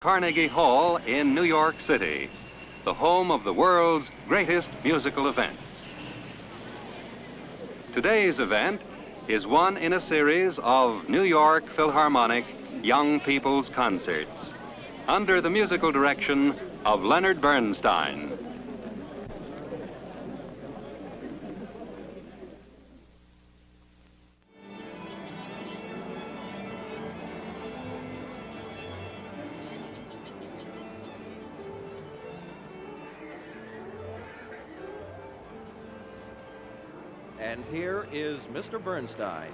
Carnegie Hall in New York City, the home of the world's greatest musical events. Today's event is one in a series of New York Philharmonic Young People's Concerts under the musical direction of Leonard Bernstein. And here is Mr. Bernstein.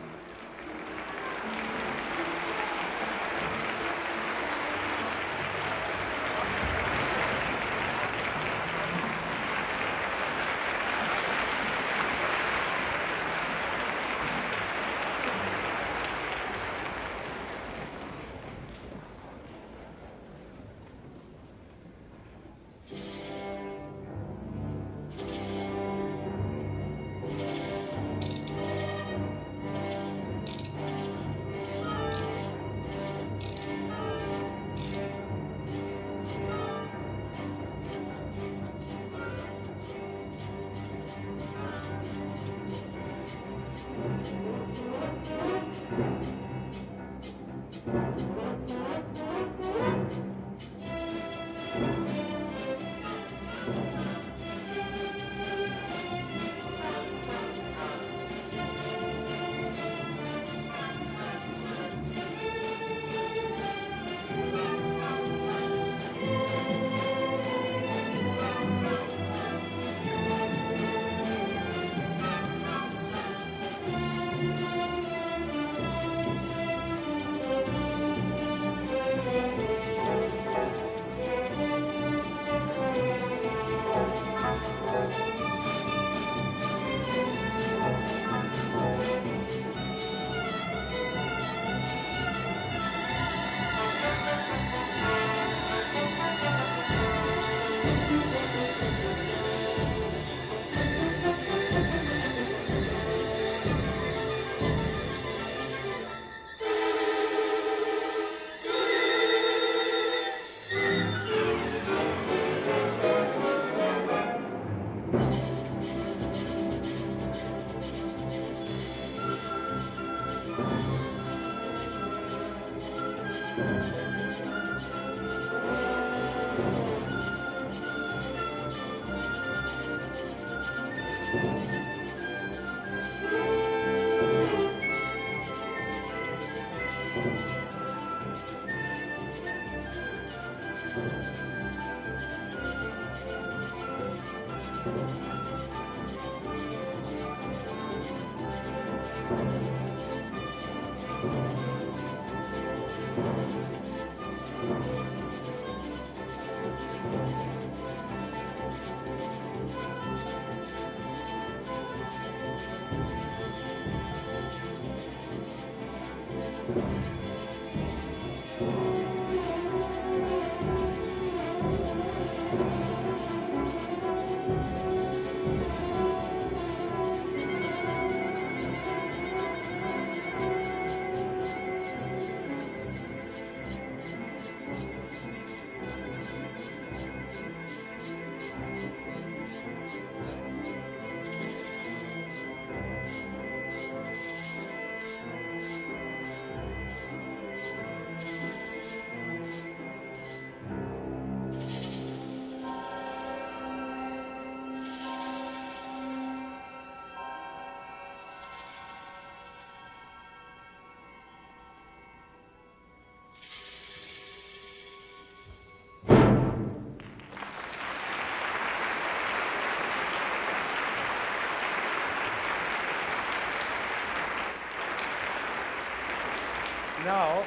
Now,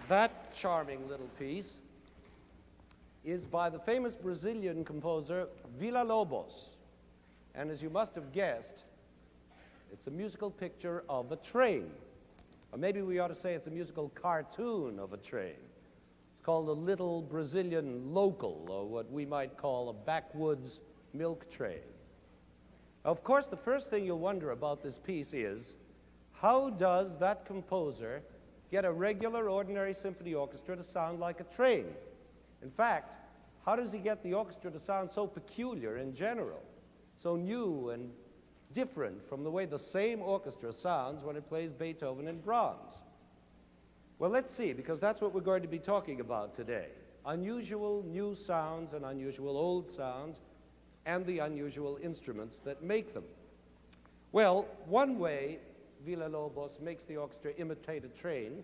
that charming little piece is by the famous Brazilian composer Villa-Lobos. And as you must have guessed, it's a musical picture of a train. Or maybe we ought to say it's a musical cartoon of a train. It's called the Little Brazilian Local, or what we might call a backwoods milk train. Of course, the first thing you'll wonder about this piece is, how does that composer get a regular, ordinary symphony orchestra to sound like a train. In fact, how does he get the orchestra to sound so peculiar in general, so new and different from the way the same orchestra sounds when it plays Beethoven and Brahms? Well, let's see, because that's what we're going to be talking about today. Unusual new sounds and unusual old sounds, and the unusual instruments that make them. Well, one way Villa-Lobos makes the orchestra imitate a train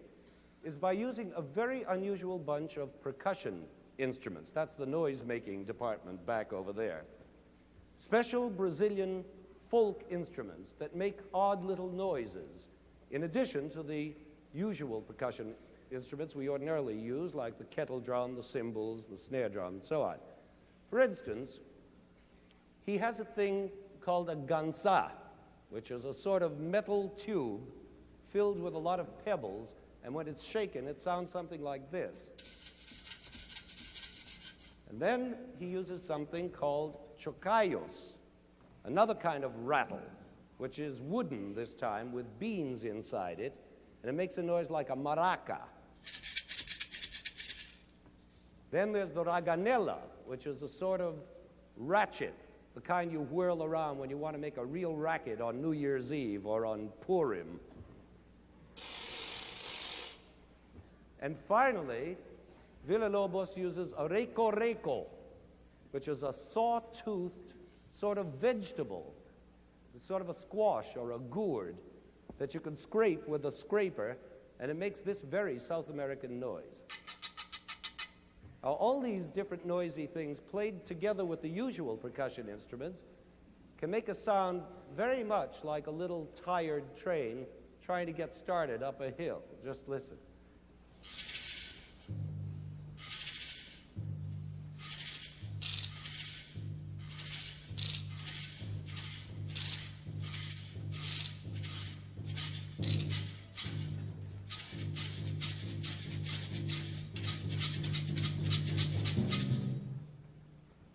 is by using a very unusual bunch of percussion instruments. That's the noise-making department back over there. Special Brazilian folk instruments that make odd little noises, in addition to the usual percussion instruments we ordinarily use, like the kettle drum, the cymbals, the snare drum, and so on. For instance, he has a thing called a gansa, which is a sort of metal tube filled with a lot of pebbles, and when it's shaken, it sounds something like this. And then he uses something called chocalhos, another kind of rattle, which is wooden this time with beans inside it, and it makes a noise like a maraca. Then there's the raganella, which is a sort of ratchet, the kind you whirl around when you want to make a real racket on New Year's Eve or on Purim. And finally, Villa-Lobos uses a reco-reco, which is a saw-toothed sort of vegetable, sort of a squash or a gourd that you can scrape with a scraper, and it makes this very South American noise. Now, all these different noisy things played together with the usual percussion instruments can make a sound very much like a little tired train trying to get started up a hill. Just listen.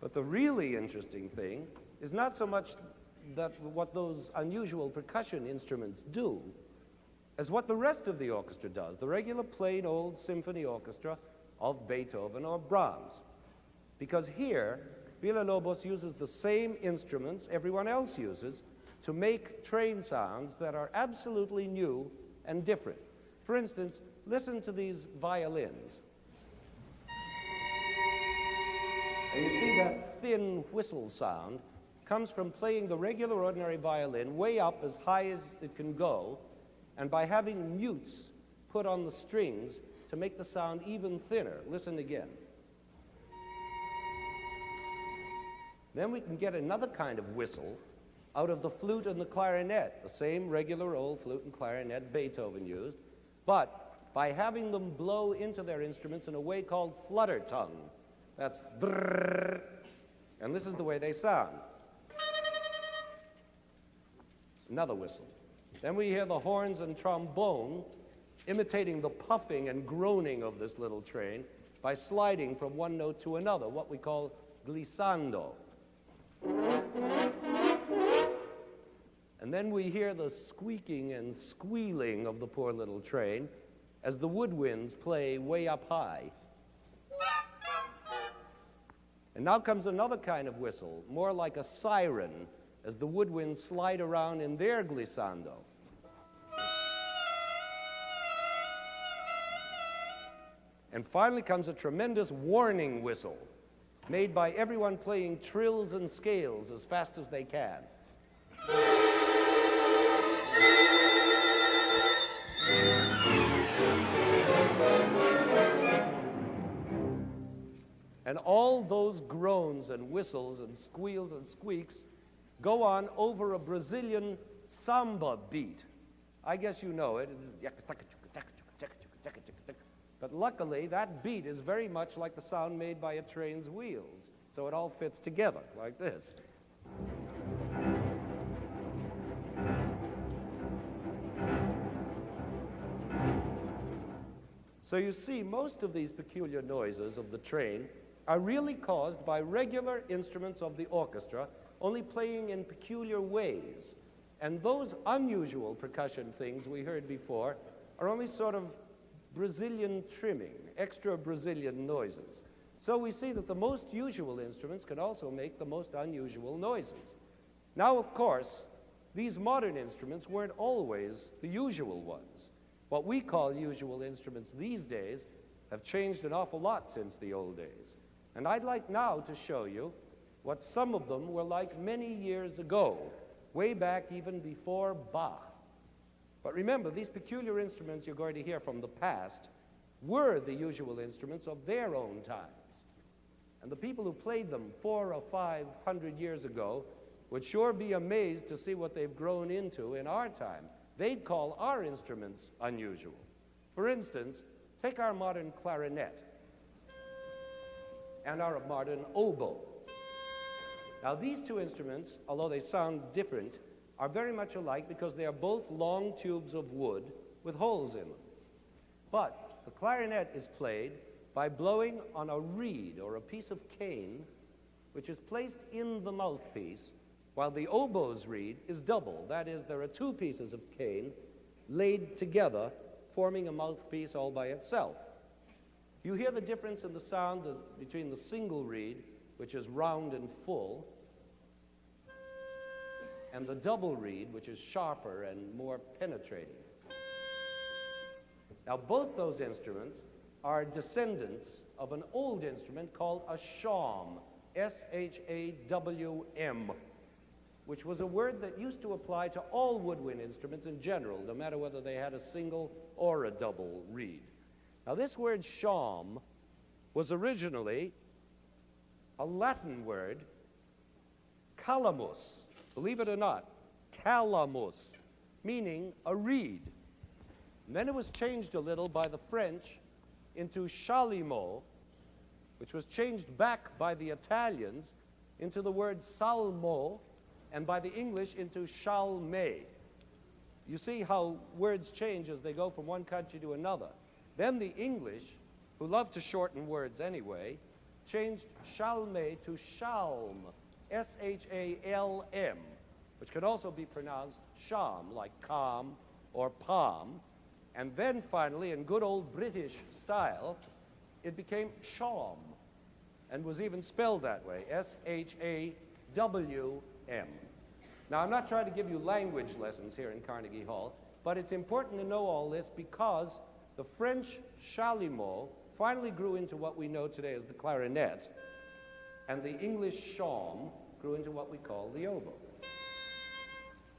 But the really interesting thing is not so much that what those unusual percussion instruments do, as what the rest of the orchestra does, the regular plain old symphony orchestra of Beethoven or Brahms. Because here, Villa-Lobos uses the same instruments everyone else uses to make train sounds that are absolutely new and different. For instance, listen to these violins. And you see that thin whistle sound comes from playing the regular ordinary violin way up as high as it can go, and by having mutes put on the strings to make the sound even thinner. Listen again. Then we can get another kind of whistle out of the flute and the clarinet, the same regular old flute and clarinet Beethoven used, but by having them blow into their instruments in a way called flutter tongue. That's brrrr, and this is the way they sound. Another whistle. Then we hear the horns and trombone imitating the puffing and groaning of this little train by sliding from one note to another, what we call glissando. And then we hear the squeaking and squealing of the poor little train as the woodwinds play way up high. And now comes another kind of whistle, more like a siren, as the woodwinds slide around in their glissando. And finally comes a tremendous warning whistle, made by everyone playing trills and scales as fast as they can. And all those groans and whistles and squeals and squeaks go on over a Brazilian samba beat. I guess you know it. But luckily, that beat is very much like the sound made by a train's wheels. So it all fits together like this. So you see, most of these peculiar noises of the train are really caused by regular instruments of the orchestra, only playing in peculiar ways. And those unusual percussion things we heard before are only sort of Brazilian trimming, extra Brazilian noises. So we see that the most usual instruments can also make the most unusual noises. Now, of course, these modern instruments weren't always the usual ones. What we call usual instruments these days have changed an awful lot since the old days. And I'd like now to show you what some of them were like many years ago, way back even before Bach. But remember, these peculiar instruments you're going to hear from the past were the usual instruments of their own times. And the people who played them 400 or 500 years ago would sure be amazed to see what they've grown into in our time. They'd call our instruments unusual. For instance, take our modern clarinet and our modern oboe. Now, these two instruments, although they sound different, are very much alike because they are both long tubes of wood with holes in them. But the clarinet is played by blowing on a reed or a piece of cane which is placed in the mouthpiece, while the oboe's reed is double. That is, there are two pieces of cane laid together, forming a mouthpiece all by itself. You hear the difference in the sound between the single reed, which is round and full, and the double reed, which is sharper and more penetrating. Now, both those instruments are descendants of an old instrument called a shawm, S-H-A-W-M, which was a word that used to apply to all woodwind instruments in general, no matter whether they had a single or a double reed. Now, this word shawm was originally a Latin word, calamus, believe it or not, calamus, meaning a reed. And then it was changed a little by the French into chalumeau, which was changed back by the Italians into the word salmo, and by the English into chalme. You see how words change as they go from one country to another. Then the English, who love to shorten words anyway, changed chalme to shalm, S-H-A-L-M, which can also be pronounced sham, like calm or palm. And then finally, in good old British style, it became shawm, and was even spelled that way, S-H-A-W-M. Now, I'm not trying to give you language lessons here in Carnegie Hall, but it's important to know all this because the French chalumeau finally grew into what we know today as the clarinet, and the English shawm grew into what we call the oboe.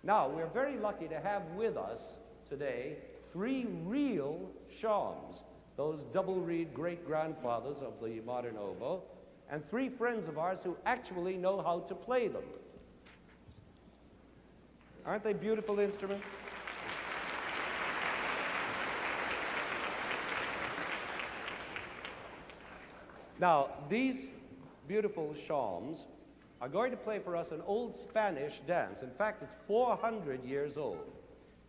Now, we're very lucky to have with us today 3 real shawms, those double-reed great-grandfathers of the modern oboe, and 3 friends of ours who actually know how to play them. Aren't they beautiful instruments? Now, these beautiful shawms are going to play for us an old Spanish dance. In fact, it's 400 years old,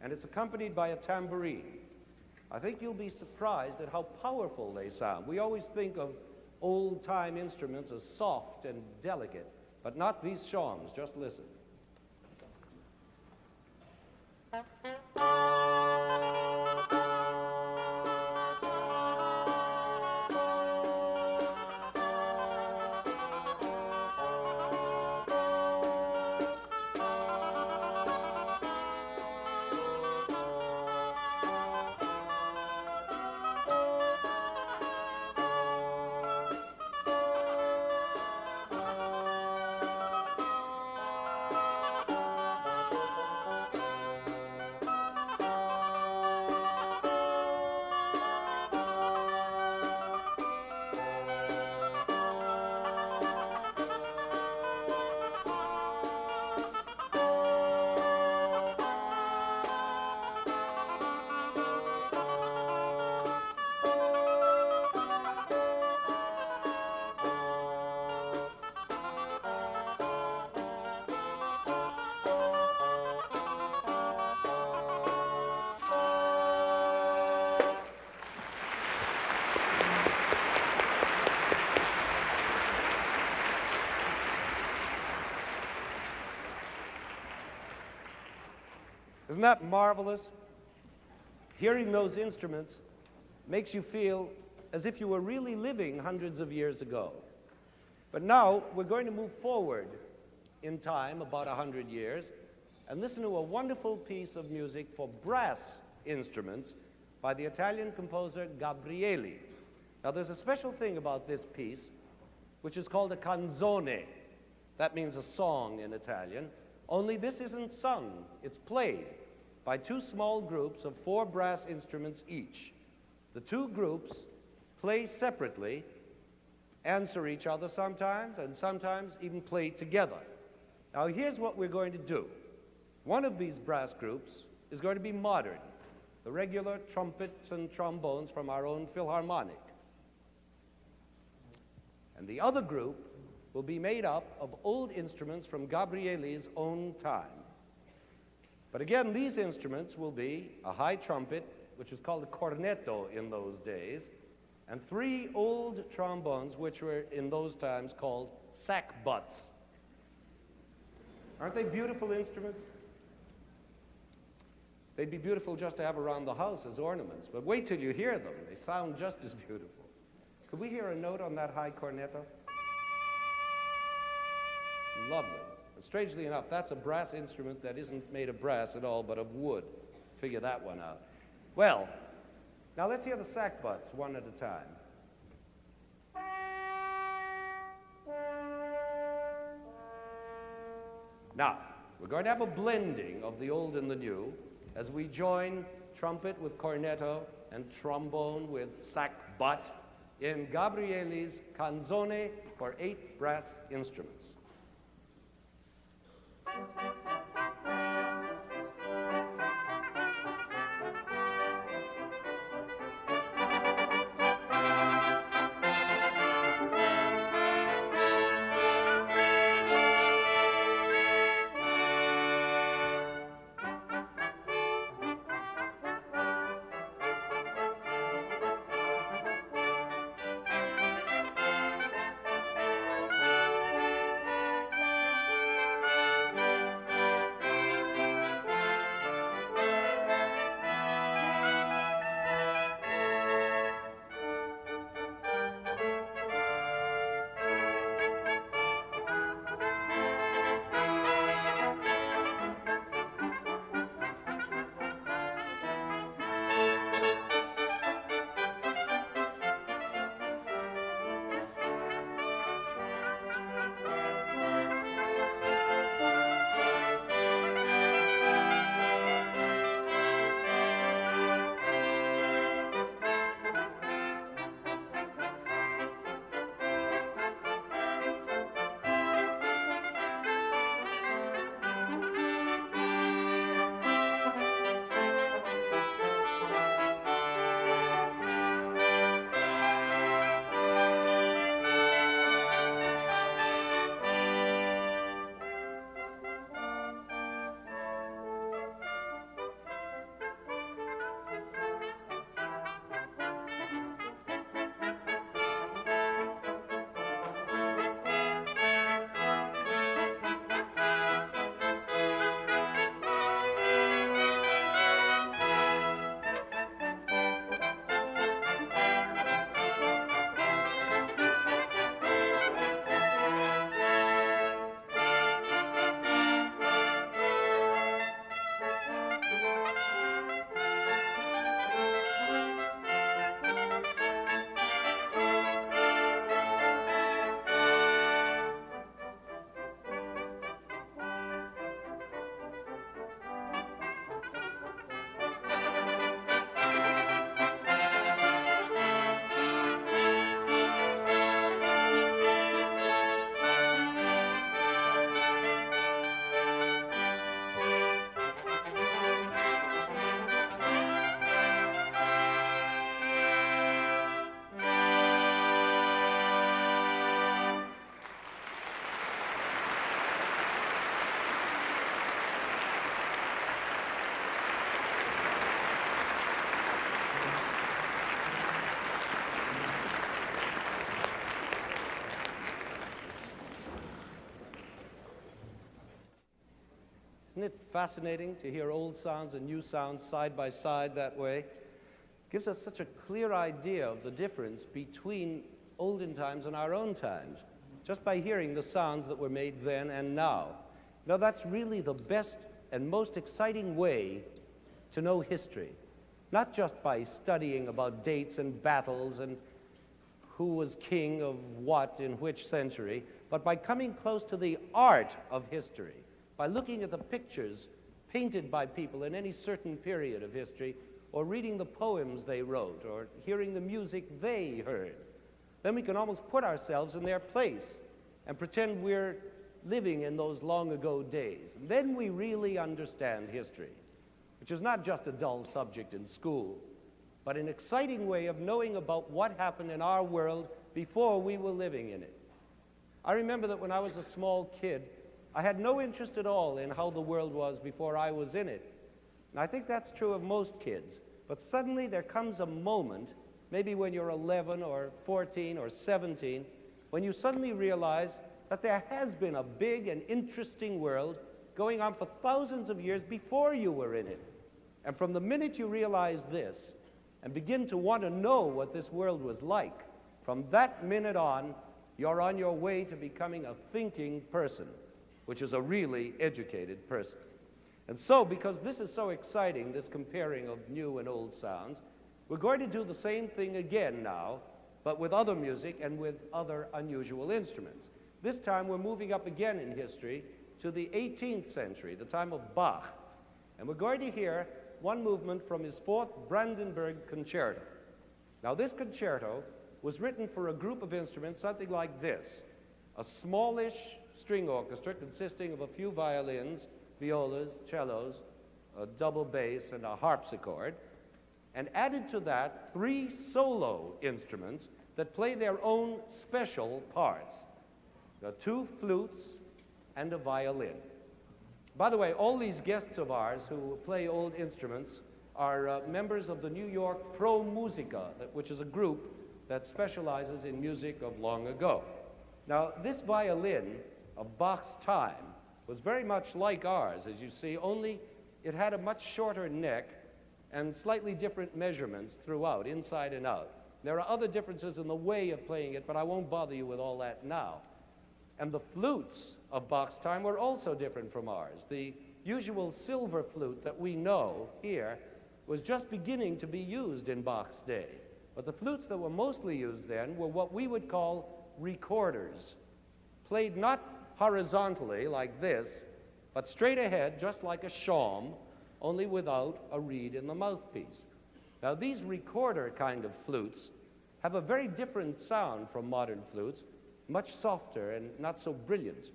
and it's accompanied by a tambourine. I think you'll be surprised at how powerful they sound. We always think of old-time instruments as soft and delicate, but not these shawms. Just listen. Isn't that marvelous? Hearing those instruments makes you feel as if you were really living hundreds of years ago. But now we're going to move forward in time about 100 years and listen to a wonderful piece of music for brass instruments by the Italian composer Gabrieli. Now there's a special thing about this piece, which is called a canzone. That means a song in Italian, only this isn't sung, it's played by two small groups of 4 brass instruments each. The two groups play separately, answer each other sometimes, and sometimes even play together. Now here's what we're going to do. One of these brass groups is going to be modern, the regular trumpets and trombones from our own Philharmonic. And the other group will be made up of old instruments from Gabrieli's own time. But again, these instruments will be a high trumpet, which was called a cornetto in those days, and 3 old trombones, which were in those times called sack butts. Aren't they beautiful instruments? They'd be beautiful just to have around the house as ornaments, but wait till you hear them. They sound just as beautiful. Could we hear a note on that high cornetto? Lovely. And strangely enough, that's a brass instrument that isn't made of brass at all, but of wood. Figure that one out. Well, now let's hear the sack butts one at a time. Now, we're going to have a blending of the old and the new as we join trumpet with cornetto and trombone with sack butt in Gabrieli's canzone for 8 brass instruments. Isn't it fascinating to hear old sounds and new sounds side by side that way? gives us such a clear idea of the difference between olden times and our own times, just by hearing the sounds that were made then and now. Now, that's really the best and most exciting way to know history, not just by studying about dates and battles and who was king of what in which century, but by coming close to the art of history, by looking at the pictures painted by people in any certain period of history, or reading the poems they wrote, or hearing the music they heard. Then we can almost put ourselves in their place and pretend we're living in those long ago days. And then we really understand history, which is not just a dull subject in school, but an exciting way of knowing about what happened in our world before we were living in it. I remember that when I was a small kid, I had no interest at all in how the world was before I was in it. And I think that's true of most kids. But suddenly there comes a moment, maybe when you're 11 or 14 or 17, when you suddenly realize that there has been a big and interesting world going on for thousands of years before you were in it. And from the minute you realize this and begin to want to know what this world was like, from that minute on, you're on your way to becoming a thinking person, which is a really educated person. And so, because this is so exciting, this comparing of new and old sounds, we're going to do the same thing again now, but with other music and with other unusual instruments. This time we're moving up again in history to the 18th century, the time of Bach. And we're going to hear one movement from his fourth Brandenburg Concerto. Now, this concerto was written for a group of instruments, something like this: a smallish string orchestra consisting of a few violins, violas, cellos, a double bass, and a harpsichord, and added to that 3 solo instruments that play their own special parts: 2 flutes and a violin. By the way, all these guests of ours who play old instruments are members of the New York Pro Musica, which is a group that specializes in music of long ago. Now, this violin of Bach's time was very much like ours, as you see, only it had a much shorter neck and slightly different measurements throughout, inside and out. There are other differences in the way of playing it, but I won't bother you with all that now. And the flutes of Bach's time were also different from ours. The usual silver flute that we know here was just beginning to be used in Bach's day. But the flutes that were mostly used then were what we would call recorders, played not horizontally like this, but straight ahead, just like a shawm, only without a reed in the mouthpiece. Now, these recorder kind of flutes have a very different sound from modern flutes, much softer and not so brilliant.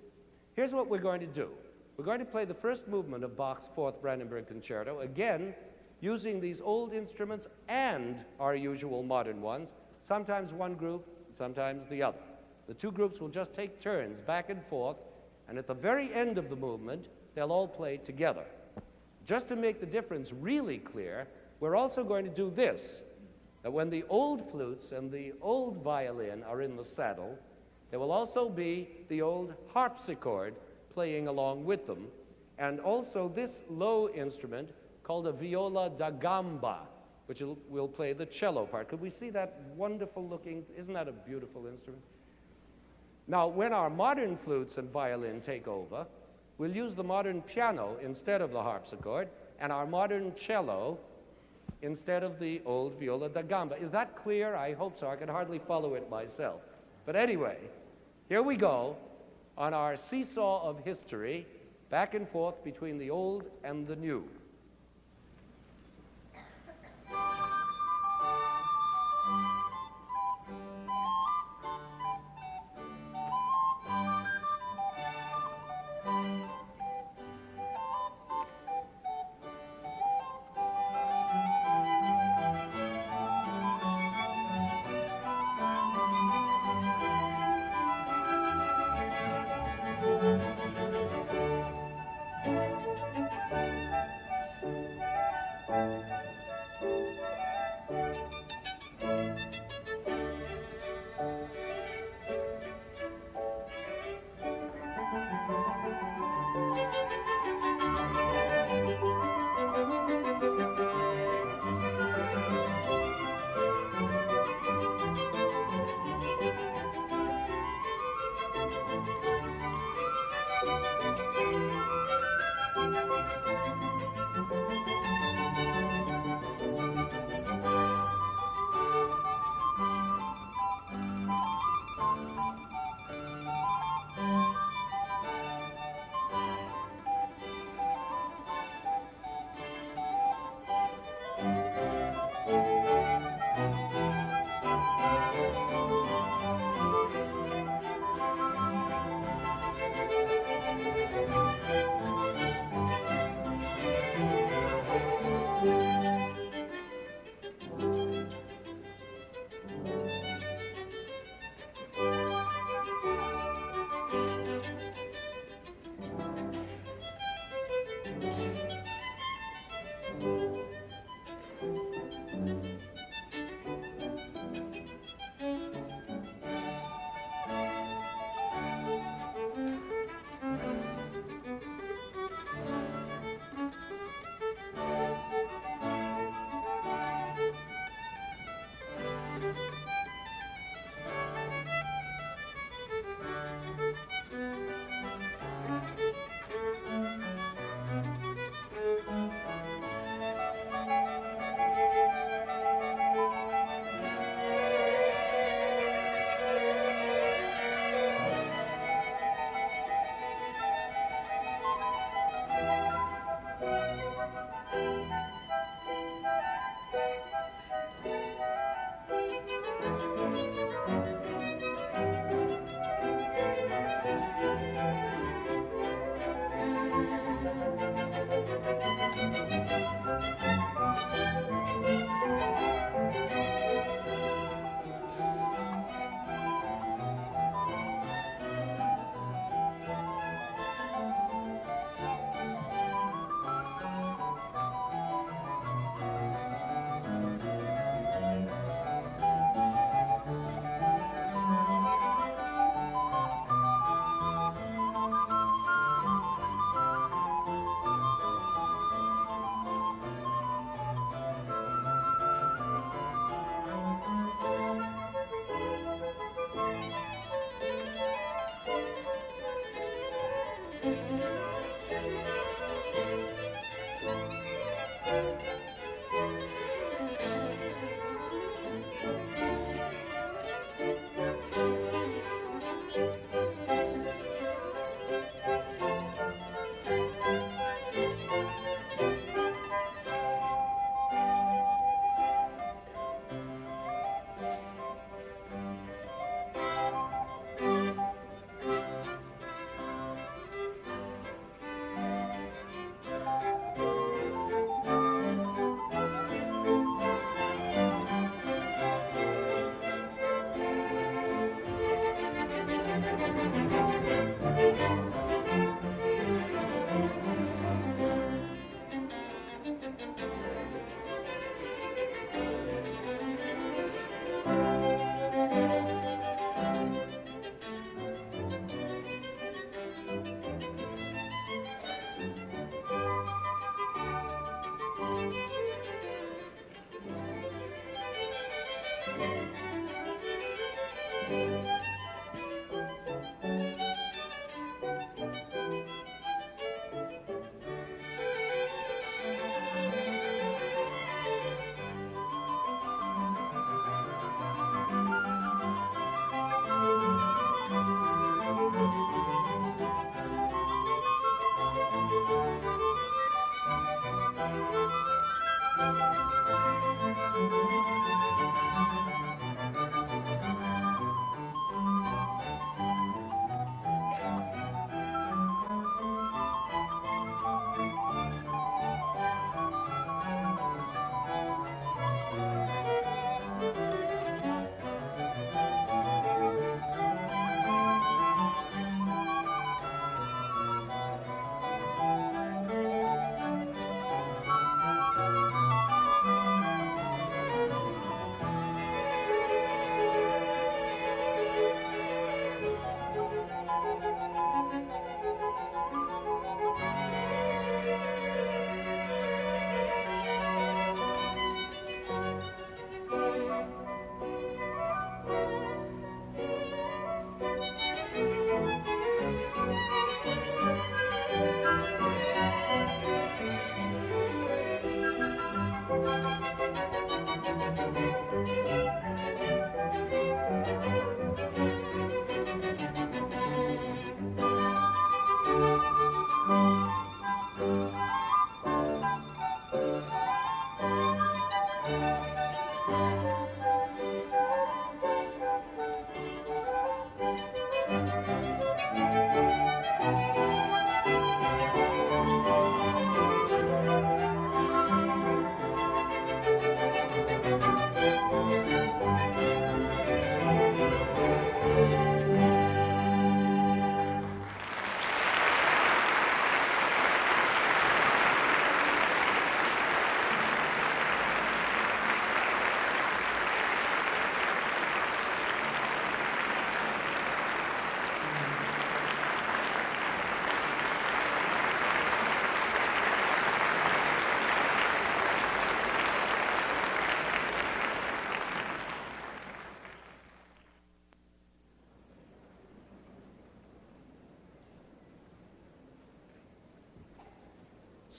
Here's what we're going to do. We're going to play the first movement of Bach's fourth Brandenburg Concerto, again using these old instruments and our usual modern ones, sometimes one group, sometimes the other. The 2 groups will just take turns back and forth, and at the very end of the movement, they'll all play together. Just to make the difference really clear, we're also going to do this, that when the old flutes and the old violin are in the saddle, there will also be the old harpsichord playing along with them, and also this low instrument called a viola da gamba, which will play the cello part. Could we see that wonderful looking, isn't that a beautiful instrument? Now, when our modern flutes and violin take over, we'll use the modern piano instead of the harpsichord, and our modern cello instead of the old viola da gamba. Is that clear? I hope so. I can hardly follow it myself. But anyway, here we go on our seesaw of history, back and forth between the old and the new.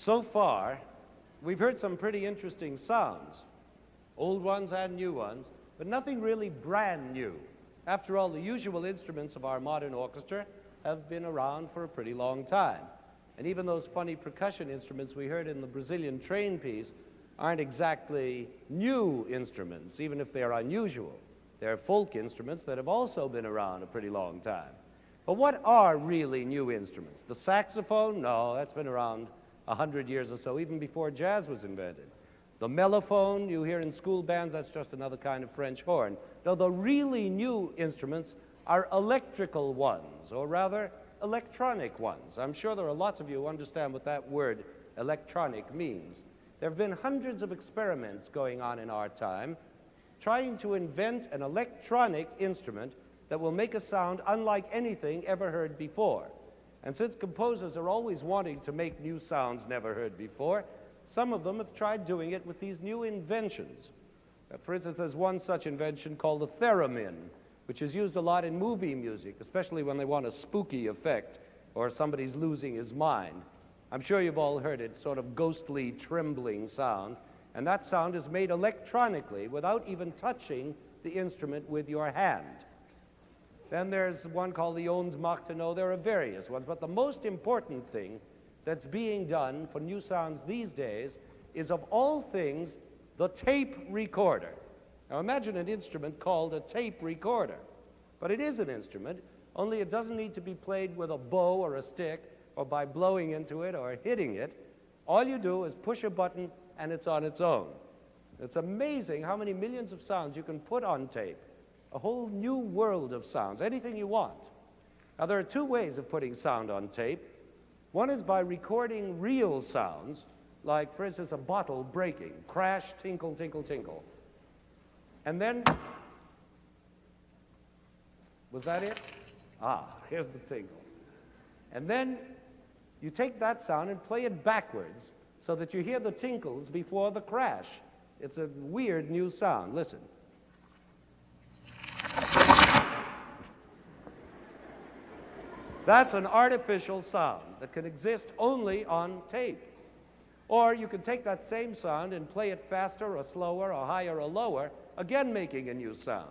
So far, we've heard some pretty interesting sounds, old ones and new ones, but nothing really brand new. After all, the usual instruments of our modern orchestra have been around for a pretty long time. And even those funny percussion instruments we heard in the Brazilian train piece aren't exactly new instruments, even if they're unusual. They're folk instruments that have also been around a pretty long time. But what are really new instruments? The saxophone? No, that's been around 100 years or so, even before jazz was invented. The mellophone you hear in school bands, that's just another kind of French horn. No, the really new instruments are electrical ones, or rather, electronic ones. I'm sure there are lots of you who understand what that word electronic means. There have been hundreds of experiments going on in our time trying to invent an electronic instrument that will make a sound unlike anything ever heard before. And since composers are always wanting to make new sounds never heard before, some of them have tried doing it with these new inventions. For instance, there's one such invention called the theremin, which is used a lot in movie music, especially when they want a spooky effect or somebody's losing his mind. I'm sure you've all heard it, sort of ghostly, trembling sound, and that sound is made electronically without even touching the instrument with your hand. Then there's one called the ondes marteneau. There are various ones, but the most important thing that's being done for new sounds these days is, of all things, the tape recorder. Now imagine an instrument called a tape recorder, but it is an instrument, only it doesn't need to be played with a bow or a stick or by blowing into it or hitting it. All you do is push a button and it's on its own. It's amazing how many millions of sounds you can put on tape. A whole new world of sounds, anything you want. Now, there are two ways of putting sound on tape. One is by recording real sounds, like, for instance, a bottle breaking, crash, tinkle, tinkle, tinkle. And then, was that it? Ah, here's the tinkle. And then you take that sound and play it backwards so that you hear the tinkles before the crash. It's a weird new sound. Listen. That's an artificial sound that can exist only on tape. Or you can take that same sound and play it faster or slower or higher or lower, again making a new sound.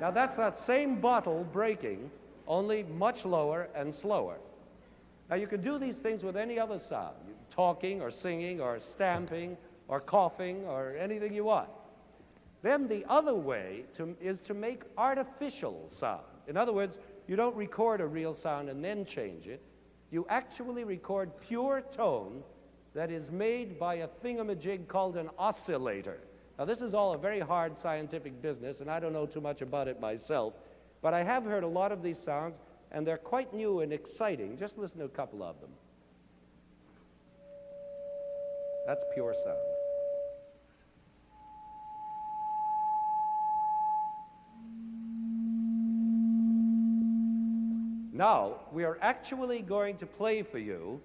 Now that's that same bottle breaking, only much lower and slower. Now, you can do these things with any other sound, talking or singing or stamping or coughing or anything you want. Then the other way is to make artificial sound. In other words, you don't record a real sound and then change it. You actually record pure tone that is made by a thingamajig called an oscillator. Now, this is all a very hard scientific business, and I don't know too much about it myself, but I have heard a lot of these sounds, and they're quite new and exciting. Just listen to a couple of them. That's pure sound. Now, we are actually going to play for you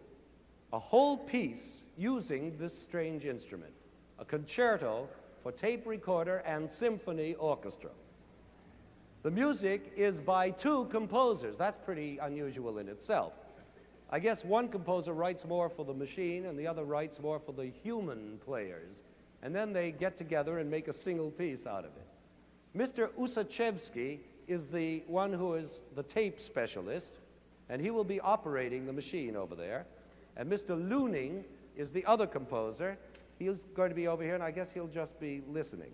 a whole piece using this strange instrument, a concerto for tape recorder and symphony orchestra. The music is by two composers. That's pretty unusual in itself. I guess one composer writes more for the machine and the other writes more for the human players, and then they get together and make a single piece out of it. Mr. Ussachevsky is the one who is the tape specialist, and he will be operating the machine over there. And Mr. Luening is the other composer. He's going to be over here, and I guess he'll just be listening.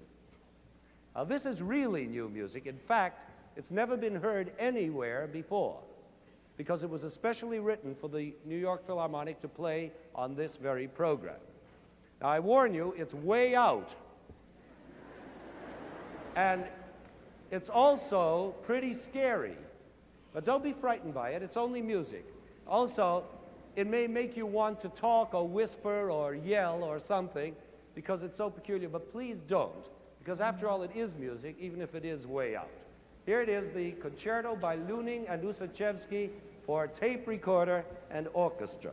Now, this is really new music. In fact, it's never been heard anywhere before, because it was especially written for the New York Philharmonic to play on this very program. Now, I warn you, it's way out. And it's also pretty scary. But don't be frightened by it. It's only music. Also, it may make you want to talk or whisper or yell or something because it's so peculiar, but please don't, because after all, it is music, even if it is way out. Here it is, the Concerto by Luening and Ussachevsky for tape recorder and orchestra.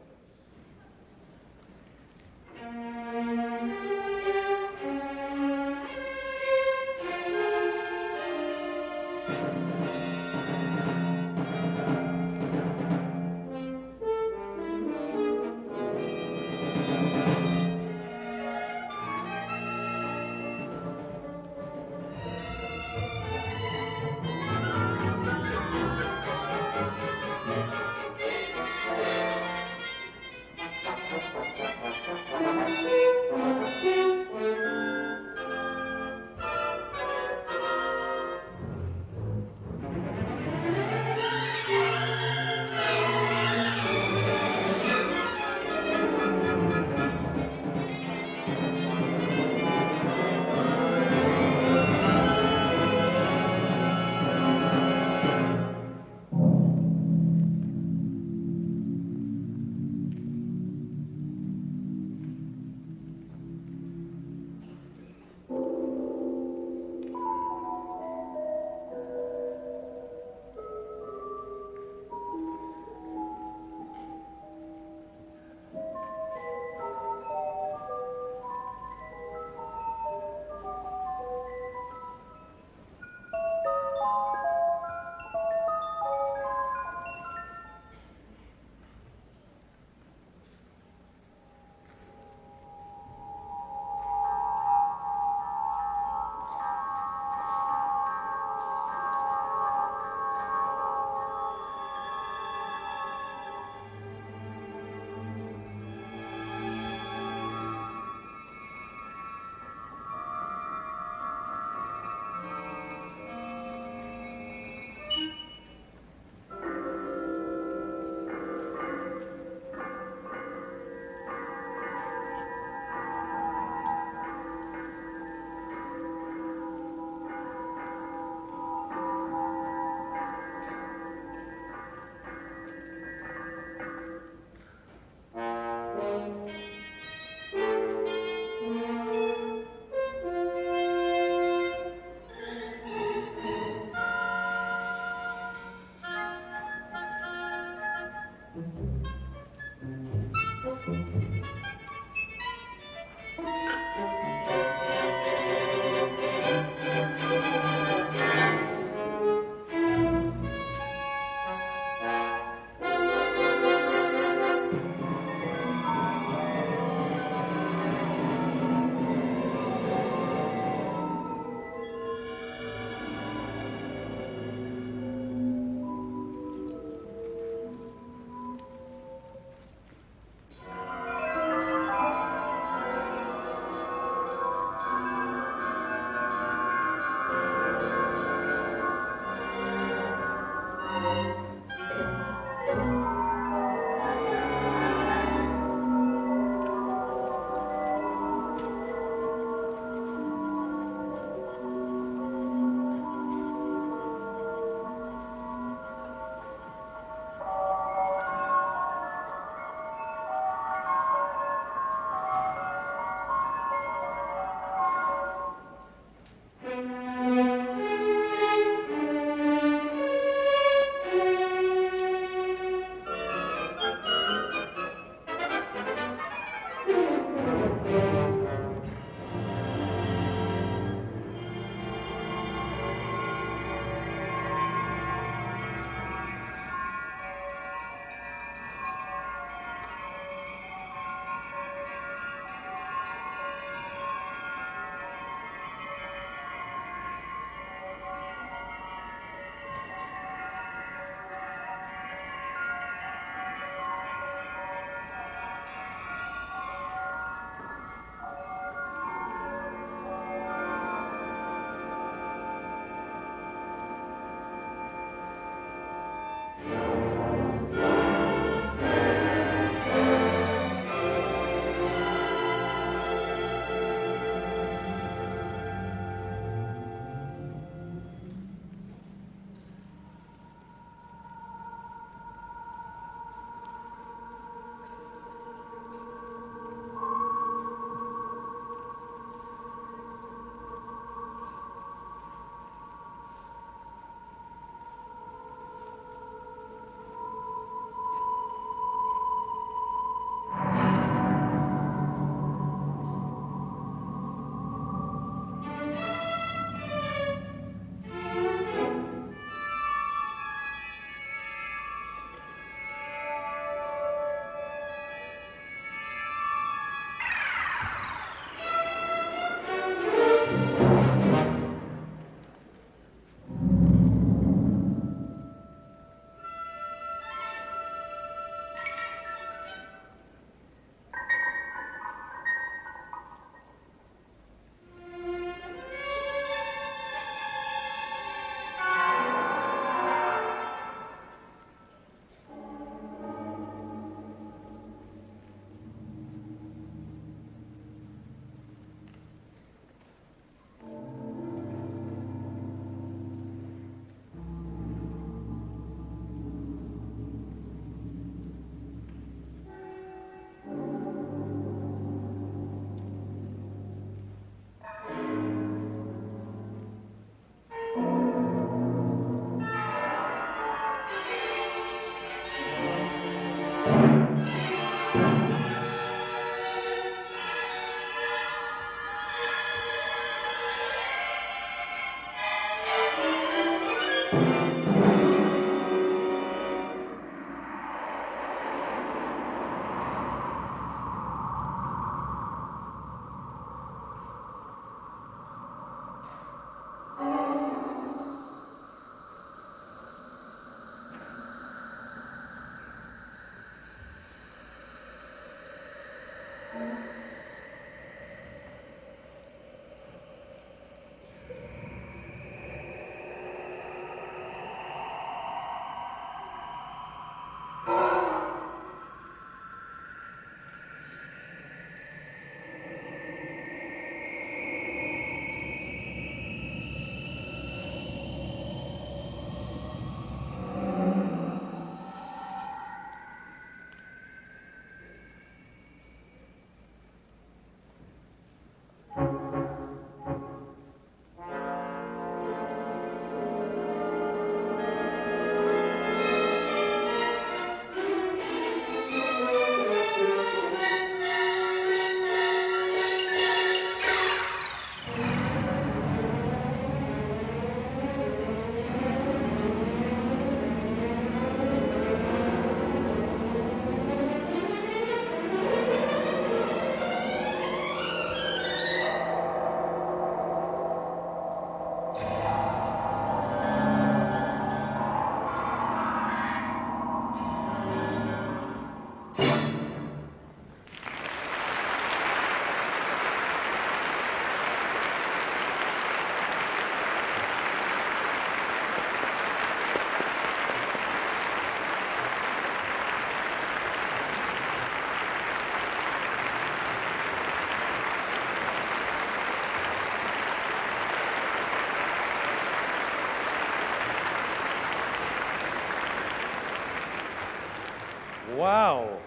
Wow.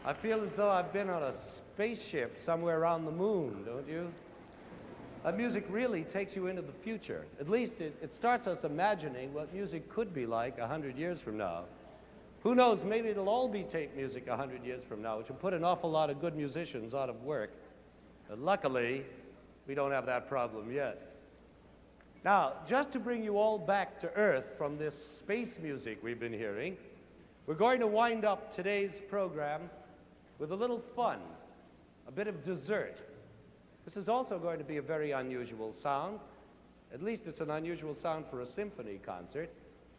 I feel as though I've been on a spaceship somewhere around the moon, don't you? That music really takes you into the future. At least it starts us imagining what music could be like 100 years from now. Who knows, maybe it'll all be tape music 100 years from now, which will put an awful lot of good musicians out of work. But luckily, we don't have that problem yet. Now, just to bring you all back to Earth from this space music we've been hearing, we're going to wind up today's program with a little fun, a bit of dessert. This is also going to be a very unusual sound. At least it's an unusual sound for a symphony concert,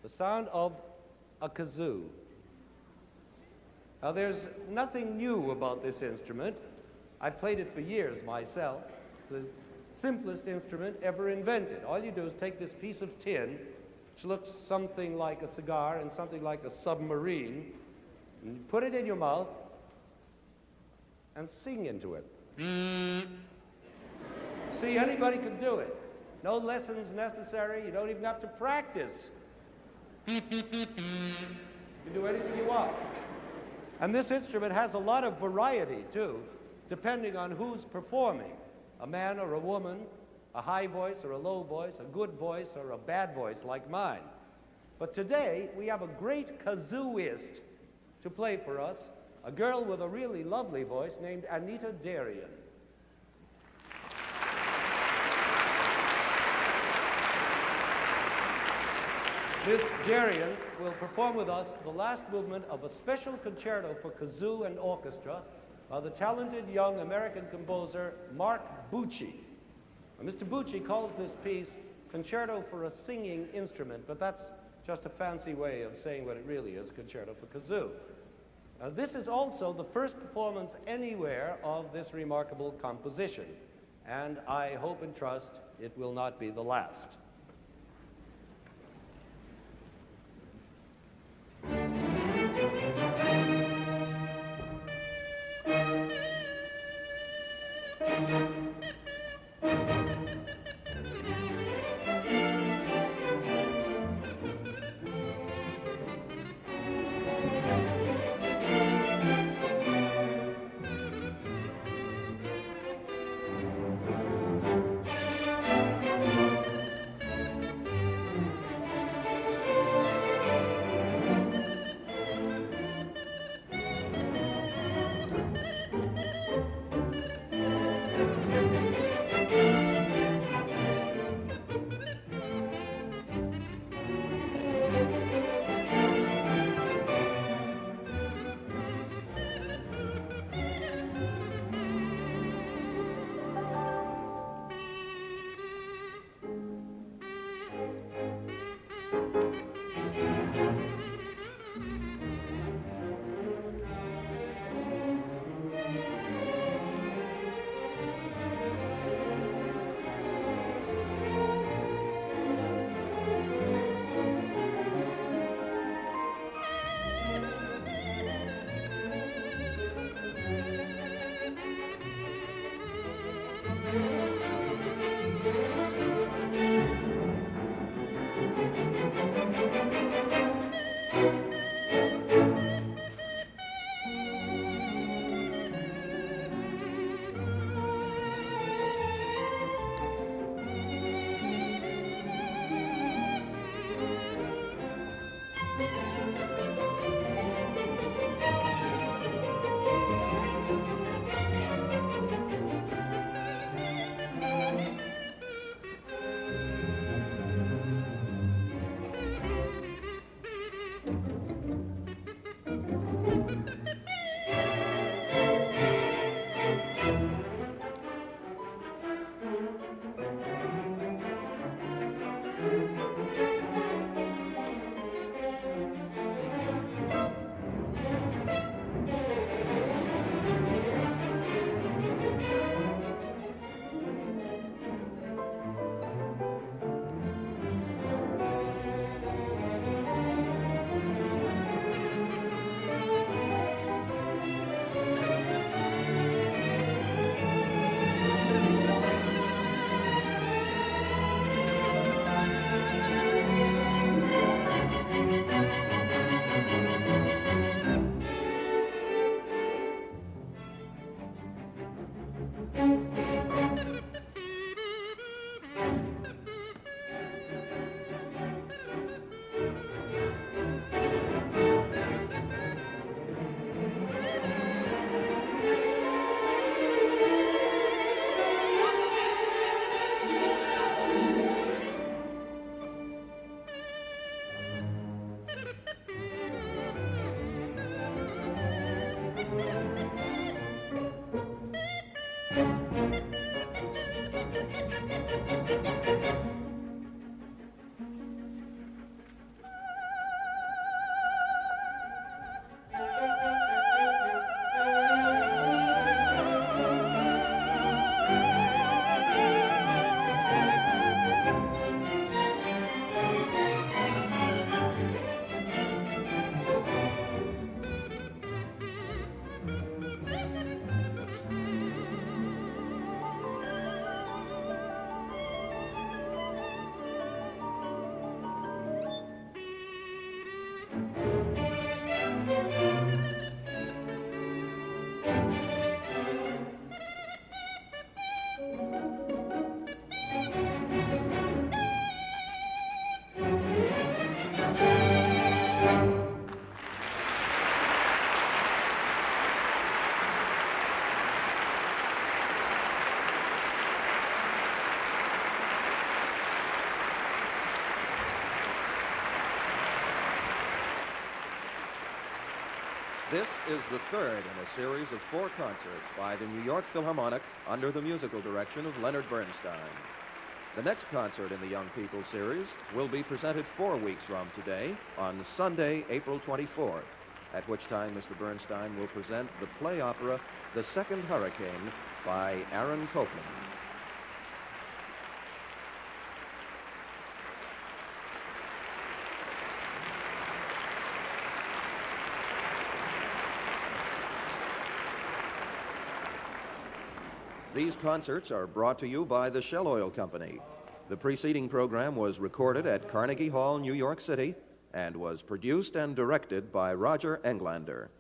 the sound of a kazoo. Now, there's nothing new about this instrument. I've played it for years myself. It's the simplest instrument ever invented. All you do is take this piece of tin, which looks something like a cigar and something like a submarine, and you put it in your mouth and sing into it. See, anybody can do it. No lessons necessary. You don't even have to practice. You can do anything you want. And this instrument has a lot of variety, too, depending on who's performing. A man or a woman, a high voice or a low voice, a good voice or a bad voice like mine. But today, we have a great kazooist to play for us, a girl with a really lovely voice named Anita Darian. Miss Darian will perform with us the last movement of a special concerto for kazoo and orchestra by the talented young American composer Mark Bucci. Now, Mr. Bucci calls this piece Concerto for a Singing Instrument, but that's just a fancy way of saying what it really is, Concerto for Kazoo. Now, this is also the first performance anywhere of this remarkable composition, and I hope and trust it will not be the last. This is the third in a series of 4 concerts by the New York Philharmonic under the musical direction of Leonard Bernstein. The next concert in the Young People series will be presented 4 weeks from today on Sunday, April 24th, at which time Mr. Bernstein will present the play opera The Second Hurricane by Aaron Copland. These concerts are brought to you by the Shell Oil Company. The preceding program was recorded at Carnegie Hall, New York City, and was produced and directed by Roger Englander.